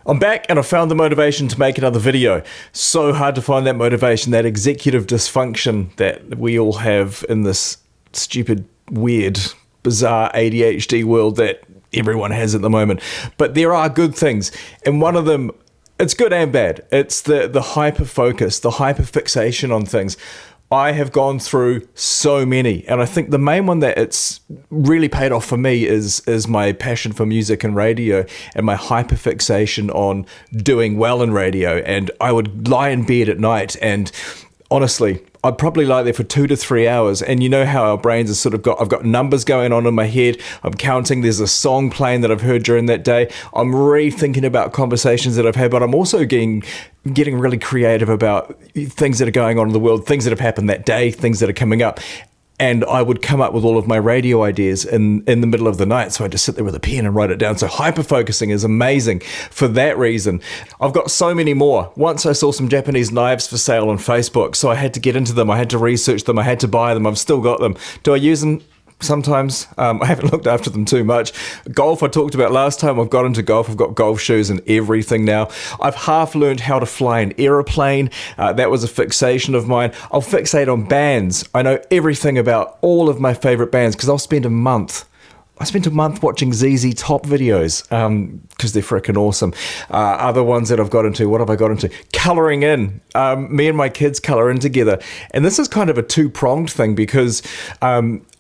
I'm back and I found the motivation to make another video. So hard to find that motivation, that executive dysfunction that we all have in this stupid, weird, bizarre ADHD world that everyone has at the moment. But there are good things, and one of them, it's good and bad. It's the hyper focus, the hyper fixation on things. I have gone through so many, and I think the main one that it's really paid off for me is my passion for music and radio and my hyperfixation on doing well in radio. And I would lie in bed at night and honestly, I'd probably lie there for 2 to 3 hours, and you know how our brains are I've got numbers going on in my head, I'm counting, there's a song playing that I've heard during that day, I'm rethinking about conversations that I've had, but I'm also getting really creative about things that are going on in the world, things that have happened that day, things that are coming up. And I would come up with all of my radio ideas in the middle of the night. So I just sit there with a pen and write it down. So hyper-focusing is amazing for that reason. I've got so many more. Once I saw some Japanese knives for sale on Facebook, so I had to get into them. I had to research them. I had to buy them. I've still got them. Do I use them? Sometimes. I haven't looked after them too much. Golf, I talked about last time. I've got into golf. I've got golf shoes and everything now. I've half learned how to fly an aeroplane. That was a fixation of mine. I'll fixate on bands. I know everything about all of my favorite bands because I'll spend a month. I spent a month watching ZZ Top videos because they're freaking awesome. Other ones that I've got into, what have I got into? Colouring in. Me and my kids colour in together. And this is kind of a two-pronged thing because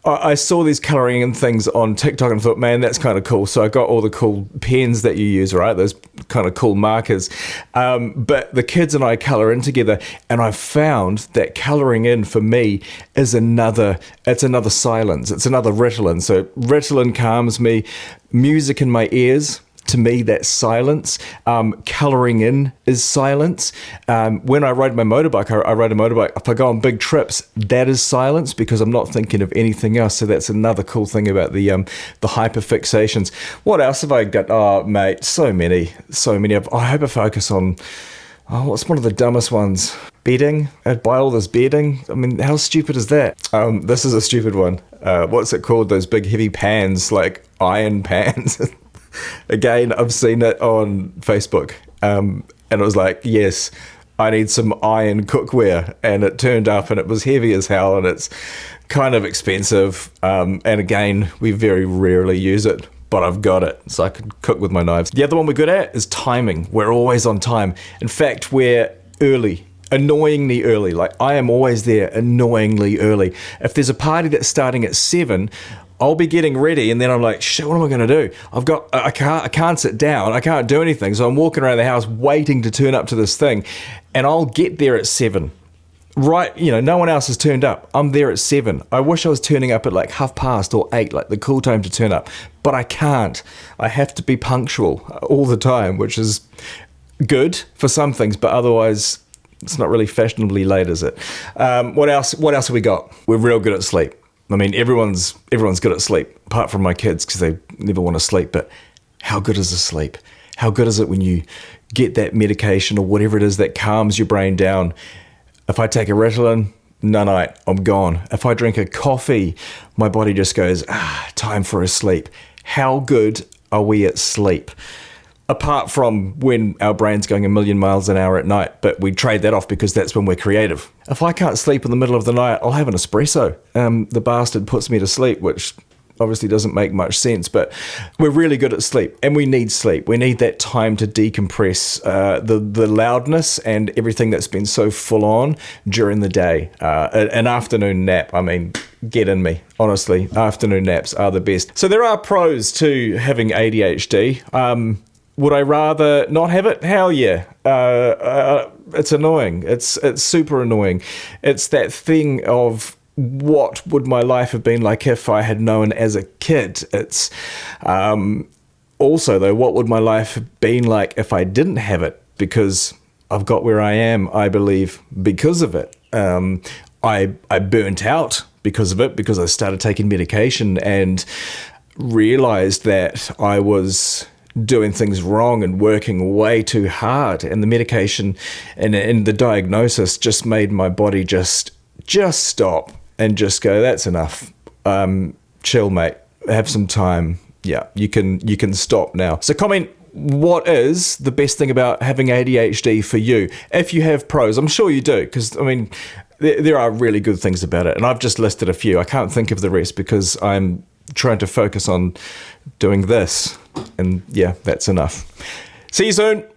I saw these colouring in things on TikTok and thought, man, that's kind of cool. So I got all the cool pens that you use, right? Those kind of cool markers. But the kids and I colour in together, and I found that colouring in for me is another silence. It's another Ritalin. So Ritalin calms me. Music in my ears, to me, that's silence. Colouring in is silence. When I ride my motorbike, I ride a motorbike. If I go on big trips, that is silence because I'm not thinking of anything else. So that's another cool thing about the hyperfixations. What else have I got? Oh, mate, so many. I hyper-focus on, what's one of the dumbest ones? Bedding. I'd buy all this bedding. I mean, how stupid is that? This is a stupid one. What's it called? Those big heavy pans, like iron pans. Again, I've seen it on Facebook, and it was like, yes, I need some iron cookware, and it turned up and it was heavy as hell and it's kind of expensive, and again, we very rarely use it, but I've got it so I can cook with my knives. The other one we're good at is timing. We're always on time. In fact, we're early. Annoyingly early. Like, I am always there annoyingly early. If there's a party that's starting at 7, I'll be getting ready and then I'm like, shit, what am I going to do? I can't sit down. I can't do anything. So I'm walking around the house waiting to turn up to this thing, and I'll get there at 7. Right, no one else has turned up. I'm there at 7. I wish I was turning up at like 8:30 or 8, like the cool time to turn up. But I can't. I have to be punctual all the time, which is good for some things, but otherwise it's not really fashionably late, is it? What else have we got? We're real good at sleep. I mean, everyone's good at sleep, apart from my kids because they never want to sleep. But how good is the sleep? How good is it when you get that medication or whatever it is that calms your brain down? If I take a Ritalin, night, I'm gone. If I drink a coffee, my body just goes, time for a sleep. How good are we at sleep? Apart from when our brain's going a million miles an hour at night, but we trade that off because that's when we're creative. If I can't sleep in the middle of the night, I'll have an espresso. The bastard puts me to sleep, which obviously doesn't make much sense, but we're really good at sleep, and we need sleep. We need that time to decompress the loudness and everything that's been so full on during the day. An afternoon nap, I mean, get in me. Honestly, afternoon naps are the best. So there are pros to having ADHD. Would I rather not have it? Hell yeah. It's annoying. It's super annoying. It's that thing of what would my life have been like if I had known as a kid. It's also, though, what would my life have been like if I didn't have it? Because I've got where I am, I believe, because of it. I burnt out because of it, because I started taking medication and realized that I was doing things wrong and working way too hard, and the medication and the diagnosis just made my body just stop and just go, that's enough. Chill, mate. Have some time. Yeah, you can stop now. So comment what is the best thing about having ADHD for you? If you have pros, I'm sure you do, because, I mean, there are really good things about it. And I've just listed a few. I can't think of the rest because I'm trying to focus on doing this. And yeah, that's enough. See you soon.